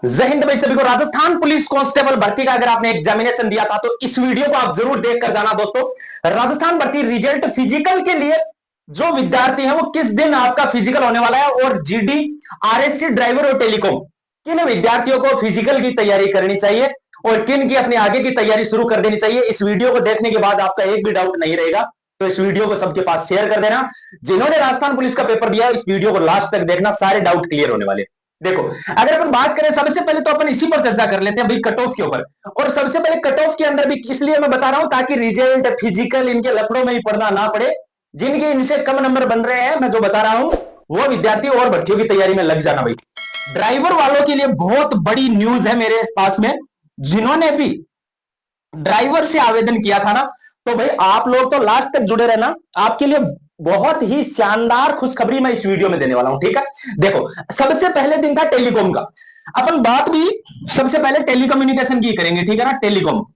जय हिंद भाई सभी को। राजस्थान पुलिस कांस्टेबल भर्ती का अगर आपने एग्जामिनेशन दिया था तो इस वीडियो को आप जरूर देख कर जाना दोस्तों। राजस्थान भर्ती रिजल्ट फिजिकल के लिए जो विद्यार्थी है वो किस दिन आपका फिजिकल होने वाला है, और जीडी, आरएससी, ड्राइवर और टेलीकॉम, किन विद्यार्थियों को फिजिकल की तैयारी करनी चाहिए और किन की अपनी आगे की तैयारी शुरू कर देनी चाहिए, इस वीडियो को देखने के बाद आपका एक भी डाउट नहीं रहेगा। तो इस वीडियो को सबके पास शेयर कर देना। जिन्होंने राजस्थान पुलिस का पेपर दिया इस वीडियो को लास्ट तक देखना, सारे डाउट क्लियर होने वाले। देखो, अगर अपन बात करें सबसे पहले तो अपन इसी पर चर्चा कर लेते हैं भाई, कट ऑफ के ऊपर। और सबसे पहले कट ऑफ के अंदर भी इसलिए मैं बता रहा हूं ताकि रिजल्ट फिजिकल इनके लफड़ों में ही पढ़ना ना पड़े। जिनके इनसे कम नंबर बन रहे हैं, मैं जो बता रहा हूं वो विद्यार्थी और भर्तियों की तैयारी में लग जाना भाई। ड्राइवर वालों के लिए बहुत बड़ी न्यूज है मेरे पास में। जिन्होंने भी ड्राइवर से आवेदन किया था ना, तो भाई आप लोग तो लास्ट तक जुड़े रहना। आपके लिए बहुत ही शानदार खुशखबरी मैं इस वीडियो में देने वाला हूं, ठीक है। देखो, सबसे पहले दिन था टेलीकॉम का। अपन बात भी सबसे पहले टेलीकम्युनिकेशन की करेंगे, ठीक है ना।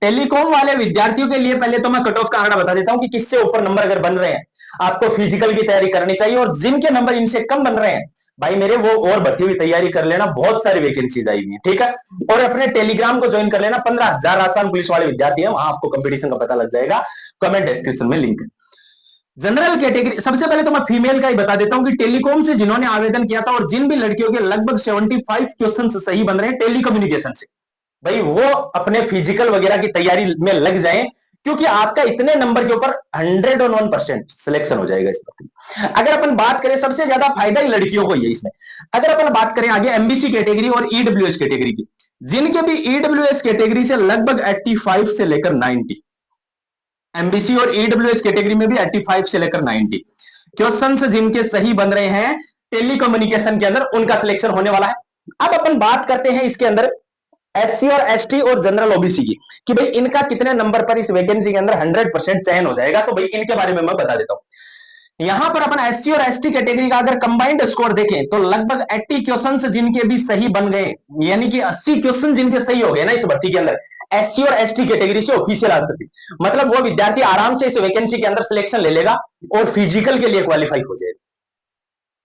टेलीकॉम वाले विद्यार्थियों के लिए पहले तो मैं कट ऑफ का आंकड़ा बता देता हूं कि किससे ऊपर नंबर अगर बन रहे हैं आपको फिजिकल की तैयारी करनी चाहिए, और जिनके नंबर इनसे कम बन रहे हैं भाई मेरे, वो और भर्ती की तैयारी कर लेना। बहुत सारी वैकेंसीज आई हुई है, ठीक है। और अपने टेलीग्राम को ज्वाइन कर लेना। 15,000 राजस्थान पुलिस वाले विद्यार्थी हैं, वहां आपको कंपटीशन का पता लग जाएगा। कमेंट डिस्क्रिप्शन में लिंक है। जनरल कैटेगरी, सबसे पहले तो मैं फीमेल का ही बता देता हूं कि टेलीकॉम से जिन्होंने आवेदन किया था और जिन भी लड़कियों के लगभग 75 क्वेश्चन सही बन रहे हैं टेलीकम्युनिकेशन से, भाई वो अपने फिजिकल वगैरह की तैयारी में लग जाएं, क्योंकि आपका इतने नंबर के ऊपर 101% सिलेक्शन हो जाएगा इस बात। अगर अपन बात करें सबसे ज्यादा फायदा ही लड़कियों को ही है इसमें। अगर अपन बात करें आगे एमबीसी कैटेगरी और ईडब्ल्यूएस कैटेगरी की, जिनके भी ईडब्ल्यूएस कैटेगरी से लगभग 85 से लेकर 90, एमबीसी और ईडब्ल्यूएस कैटेगरी में भी 85 से लेकर 90 क्वेश्चंस जिनके सही बन रहे हैं टेलीकम्युनिकेशन के अंदर, उनका सिलेक्शन होने वाला है। अब अपन बात करते हैं इसके अंदर एससी और एसटी और जनरल ओबीसी की, कि भाई इनका कितने नंबर पर इस वैकेंसी के अंदर 100% चयन हो जाएगा। तो भाई इनके बारे में मैं बता देता हूं। यहां पर अपन एससी और एसटी कैटेगरी का अगर कंबाइंड स्कोर देखें तो लगभग 80 क्वेश्चन जिनके भी सही बन गए, यानी कि 80 क्वेश्चन जिनके सही हो गए ना इस भर्ती के अंदर, एससी और एसटी कैटेगरी से ऑफिशियल आंसर थी, मतलब वो विद्यार्थी आराम से इस वैकेंसी के अंदर सिलेक्शन ले लेगा और फिजिकल के लिए क्वालिफाई हो जाएगा।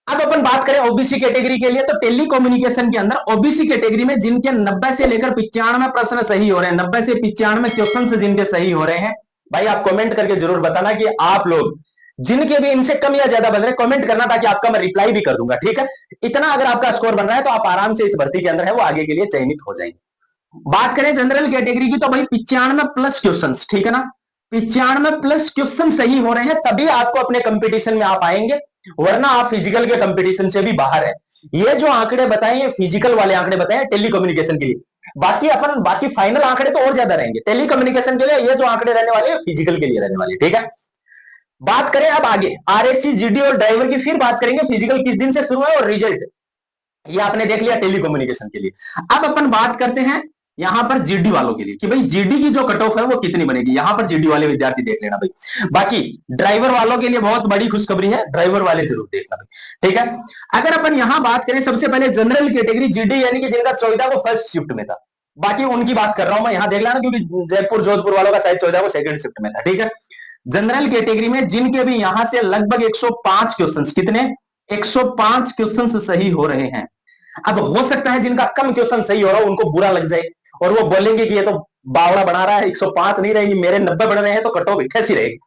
अब अपन बात करें ओबीसी कैटेगरी के लिए, तो टेलीकम्युनिकेशन के अंदर ओबीसी कैटेगरी में जिनके 90 से लेकर 95 प्रश्न सही हो रहे हैं, 90 से 95 क्वेश्चन जिनके सही हो रहे हैं, भाई आप कमेंट करके जरूर बताना कि आप लोग जिनके भी इनसे कम या ज्यादा बन रहे, कमेंट करना ताकि आपका मैं रिप्लाई भी कर दूंगा, ठीक है। इतना अगर आपका स्कोर बन रहा है तो आप आराम से इस भर्ती के अंदर है वो आगे के लिए चयनित हो जाएंगे। बात करें जनरल कैटेगरी की, तो भाई 95 प्लस क्वेश्चन, ठीक है ना। 95 प्लस क्वेश्चन सही हो रहे हैं तभी आपको अपने कंपटीशन में आप आएंगे, वरना आप फिजिकल के कंपटीशन से भी बाहर है। ये जो आंकड़े बताए ये फिजिकल वाले आंकड़े बताए टेलीकम्युनिकेशन के लिए। बाकी फाइनल आंकड़े तो और ज्यादा रहेंगे टेलीकम्युनिकेशन के लिए। ये जो आंकड़े रहने वाले फिजिकल के लिए रहने वाले, ठीक है। बात करें अब आगे आरएससी, जीडी और ड्राइवर की, फिर बात करेंगे फिजिकल किस दिन से शुरू है और रिजल्ट, ये आपने देख लिया टेलीकम्युनिकेशन के लिए। अब अपन बात करते हैं यहां पर जीडी वालों के लिए कि भाई जीडी की जो कट ऑफ है वो कितनी बनेगी। यहां पर जीडी वाले विद्यार्थी देख लेना भाई। बाकी ड्राइवर वालों के लिए बहुत बड़ी खुशखबरी है, ड्राइवर वाले जरूर देखना भाई, ठीक है। अगर अपन यहां बात करें सबसे पहले जनरल कैटेगरी जीडी, यानी कि जिनका 14 वो फर्स्ट शिफ्ट में था, बाकी उनकी बात कर रहा हूं मैं, यहां देख लेना क्योंकि जयपुर जोधपुर वालों का शायद 14 वो सेकंड शिफ्ट में था, ठीक है। जनरल कैटेगरी में जिनके भी यहां से लगभग 105 क्वेश्चन, कितने 105 क्वेश्चन सही हो रहे हैं। अब हो सकता है जिनका कम क्वेश्चन सही हो रहा हो उनको बुरा लग जाए और वो बोलेंगे कि ये तो बावड़ा बना रहा है, 105 नहीं रहेगी, मेरे 90 बन रहे हैं तो कट ऑफ 88 रहेगी।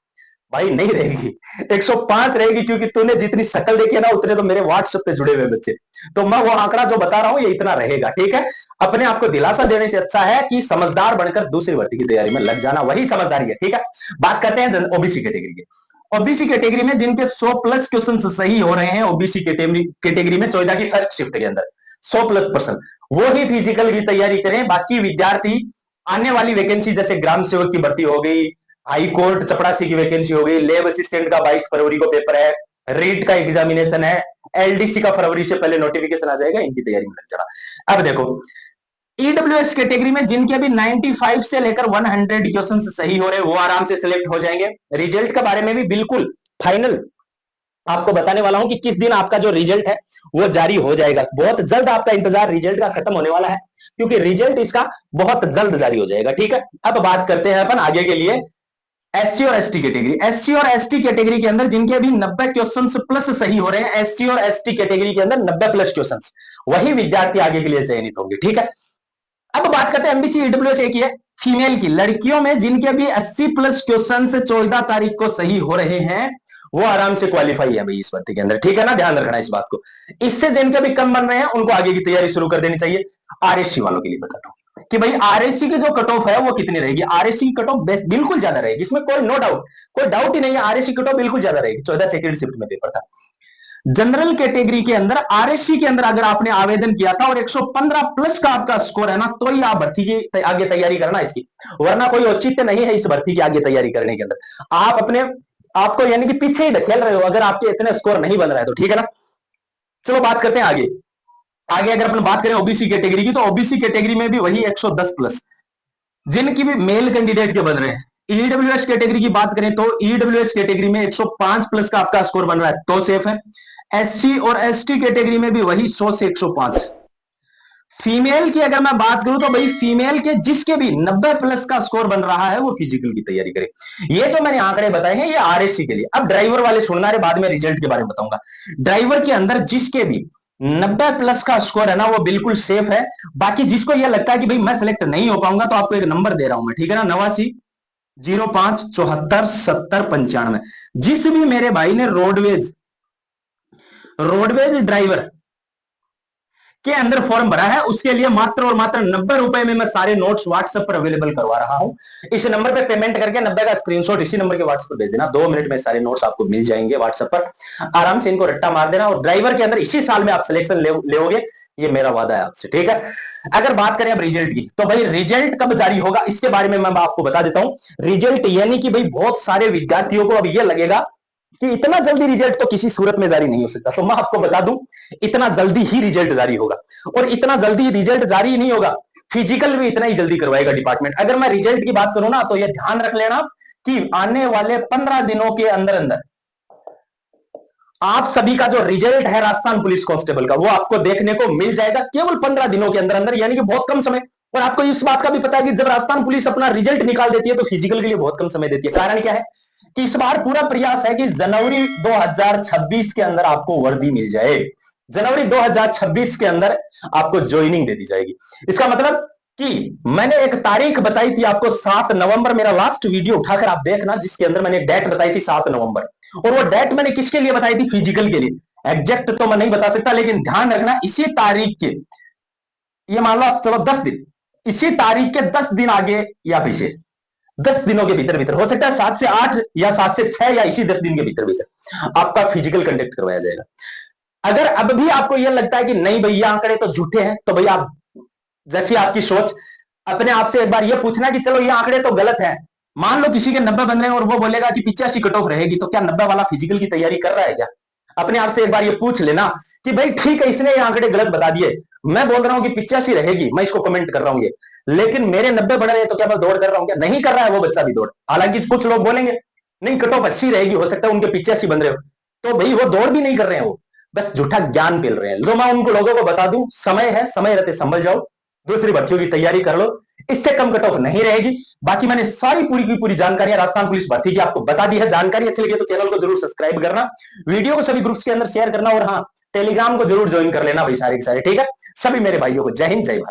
भाई नहीं रहेगी, 105 रहेगी, क्योंकि तूने जितनी शक्ल देखी है ना उतने तो मेरे व्हाट्सएप पे जुड़े हुए बच्चे, तो मैं वो आंकड़ा जो बता रहा हूं ये इतना रहेगा, ठीक है। अपने आपको दिलासा देने से अच्छा है कि समझदार बनकर दूसरी भर्ती की तैयारी में लग जाना, वही समझदारी है, ठीक है। बात करते हैं ओबीसी कैटेगरी की। ओबीसी कैटेगरी में जिनके 100 प्लस क्वेश्चन सही हो रहे हैं, ओबीसी कैटेगरी में 14 की फर्स्ट शिफ्ट के अंदर 100 प्लस पर्सन, वो ही फिजिकल की तैयारी करें। बाकी विद्यार्थी आने वाली वैकेंसी जैसे ग्राम सेवक की भर्ती हो गई, हाई कोर्ट चपड़ासी की वैकेंसी हो गई, लैब असिस्टेंट का 22 फरवरी को पेपर है, रीट का एग्जामिनेशन है, एलडीसी का फरवरी से पहले नोटिफिकेशन आ जाएगा, इनकी तैयारी में लग जाना। अब देखो ईडब्ल्यूएस कैटेगरी में जिनके भी 95 से लेकर 100 क्वेश्चन सही हो रहे हैं वो आराम से सिलेक्ट हो जाएंगे। रिजल्ट के बारे में भी बिल्कुल फाइनल आपको बताने वाला हूं कि किस दिन आपका जो रिजल्ट है वो जारी हो जाएगा। बहुत जल्द आपका इंतजार रिजल्ट का खत्म होने वाला है, क्योंकि रिजल्ट इसका बहुत जल्द जारी हो जाएगा, ठीक है। अब बात करते हैं अपन आगे के लिए एससी और एसटी कैटेगरी। एससी और एसटी कैटेगरी के अंदर जिनके भी 90 क्वेश्चन प्लस सही हो रहे हैं, एससी और एसटी कैटेगरी के अंदर 90 प्लस क्वेश्चन, वही विद्यार्थी आगे के लिए चयनित होंगे, ठीक है। अब बात करते हैं एमबीसी ईडब्ल्यूएस की है फीमेल की, लड़कियों में जिनके भी 80 प्लस क्वेश्चन से 14 तारीख को सही हो रहे हैं वो आराम से क्वालिफाई है भाई इस भर्ती के अंदर, ठीक है ना, ध्यान रखना इस बात को। इससे जिनके भी कम बन रहे हैं उनको आगे की तैयारी शुरू कर देनी चाहिए। आरएससी वालों के लिए बताता हूं कि भाई आरएससी की जो कट ऑफ है वो कितनी रहेगी। आरएससी की कट ऑफ बिल्कुल ज्यादा रहेगी, इसमें कोई नो डाउट, कोई डाउट ही नहीं है, आरएससी कट ऑफ बिल्कुल ज्यादा रहेगी। 14 सेकंड शिफ्ट में पेपर था। जनरल कैटेगरी के अंदर आरएससी के अंदर अगर आपने आवेदन किया था और 115 प्लस का आपका स्कोर है ना, तो ही आप भर्ती की आगे तैयारी करना इसकी, वरना कोई औचित्य नहीं है इस भर्ती की आगे तैयारी करने के अंदर। आप अपने आपको यानी कि पीछे ही ढकेल रहे हो अगर आपके इतने स्कोर नहीं बन रहा है तो, ठीक है ना। चलो बात करते हैं आगे। आगे अगर अपन बात करें ओबीसी कैटेगरी की, तो ओबीसी कैटेगरी में भी वही 110 प्लस जिनकी भी मेल कैंडिडेट के बन रहे हैं। ईडब्ल्यूएस कैटेगरी की बात करें तो ईडब्ल्यूएस कैटेगरी में 105 प्लस का आपका स्कोर बन रहा है तो सेफ है। एससी और एसटी कैटेगरी में भी वही 100 से 105। फीमेल की अगर मैं बात करूं तो भाई फीमेल के जिसके भी 90 प्लस का स्कोर बन रहा है वो फिजिकल की तैयारी करे। ये जो मैंने आंकड़े बताए हैं ये आरएससी के लिए। अब ड्राइवर वाले सुनना है, बाद में रिजल्ट के बारे में बताऊंगा। ड्राइवर के अंदर जिसके भी 90 प्लस का स्कोर है ना वो बिल्कुल सेफ है। बाकी जिसको यह लगता है कि भाई मैं सिलेक्ट नहीं हो पाऊंगा तो आपको एक नंबर दे रहा हूं मैं, ठीक है ना, 8905747095। जिस भी मेरे भाई ने रोडवेज ड्राइवर के अंदर फॉर्म भरा है उसके लिए मात्र और मात्र 90 रुपए में मैं सारे नोट्स व्हाट्सएप पर अवेलेबल करवा रहा हूं। इस नंबर पे पेमेंट करके 90 का स्क्रीनशॉट इसी नंबर के व्हाट्सएप पर भेज देना, 2 मिनट में सारे नोट्स आपको मिल जाएंगे व्हाट्सएप पर। आराम से इनको रट्टा मार देना और ड्राइवर के अंदर इसी साल में आप सिलेक्शन लेओगे, ये मेरा वादा है आपसे, ठीक है। अगर बात करें अब रिजल्ट की, तो भाई रिजल्ट कब जारी होगा इसके बारे में मैं आपको बता देता हूं। रिजल्ट यानी कि भाई बहुत सारे विद्यार्थियों को अब यह लगेगा कि इतना जल्दी रिजल्ट तो किसी सूरत में जारी नहीं हो सकता, तो मैं आपको बता दूं इतना जल्दी ही रिजल्ट जारी होगा। और इतना जल्दी रिजल्ट जारी नहीं होगा, फिजिकल भी इतना ही जल्दी करवाएगा डिपार्टमेंट। अगर मैं रिजल्ट की बात करूं ना तो यह ध्यान रख लेना कि आने वाले 15 दिनों के अंदर अंदर आप सभी का जो रिजल्ट है राजस्थान पुलिस कांस्टेबल का वो आपको देखने को मिल जाएगा, केवल 15 दिनों के अंदर अंदर, यानी कि बहुत कम समय। और आपको इस बात का भी पता है कि जब राजस्थान पुलिस अपना रिजल्ट निकाल देती है तो फिजिकल के लिए बहुत कम समय देती है। कारण क्या है कि इस बार पूरा प्रयास है कि जनवरी 2026 के अंदर आपको वर्दी मिल जाए, जनवरी 2026 के अंदर आपको ज्वाइनिंग दे दी जाएगी। इसका मतलब कि मैंने एक तारीख बताई थी आपको 7 नवंबर, मेरा लास्ट वीडियो उठाकर आप देखना जिसके अंदर मैंने डेट बताई थी 7 नवंबर, और वो डेट मैंने किसके लिए बताई थी, फिजिकल के लिए। एग्जैक्ट तो मैं नहीं बता सकता लेकिन ध्यान रखना इसी तारीख के, ये मान लो आप चलो 10 दिन, इसी तारीख के 10 दिन आगे या पीछे 10 दिनों के भीतर भीतर, हो सकता है 7 से 8 या 7 से 6 या इसी 10 दिन के भीतर भीतर आपका फिजिकल कंडक्ट करवाया जाएगा। अगर अब भी आपको यह लगता है कि नहीं भैया आंकड़े तो झूठे हैं, तो भैया आप जैसी आपकी सोच, अपने आप से एक बार यह पूछना कि चलो ये आंकड़े तो गलत है। मान लो किसी के 90 बन रहे हैं और वो बोलेगा कि 85 कट ऑफ रहेगी, तो क्या 90 वाला फिजिकल की तैयारी कर रहा है क्या? अपने आप से एक बार ये पूछ लेना कि भाई ठीक है इसने ये आंकड़े गलत बता दिए, मैं बोल रहा हूं कि 85 रहेगी, मैं इसको कमेंट कर रहा हूं, लेकिन मेरे 90 बढ़ रहे हैं तो क्या मैं दौड़ कर रहा हूं क्या? नहीं कर रहा है वो बच्चा भी दौड़। हालांकि कुछ लोग बोलेंगे नहीं कट ऑफ 80 रहेगी, हो सकता है उनके 85 बन रहे हो, तो भाई वो दौड़ भी नहीं कर रहे हैं, वो बस झूठा ज्ञान पेल रहे हैं। तो मैं उनको लोगों को बता दूं समय है, समय रहते संभल जाओ, दूसरी भर्तियों की तैयारी कर लो, इससे कम कट ऑफ नहीं रहेगी। बाकी मैंने सारी पूरी की पूरी जानकारियां राजस्थान पुलिस भर्ती की आपको बता दी है। जानकारी अच्छी लगी तो चैनल को जरूर सब्सक्राइब करना, वीडियो को सभी ग्रुप्स के अंदर शेयर करना, और हाँ टेलीग्राम को जरूर ज्वाइन कर लेना भाई सारे के सारे, ठीक है। सभी मेरे भाइयों को जय हिंद जय भारत।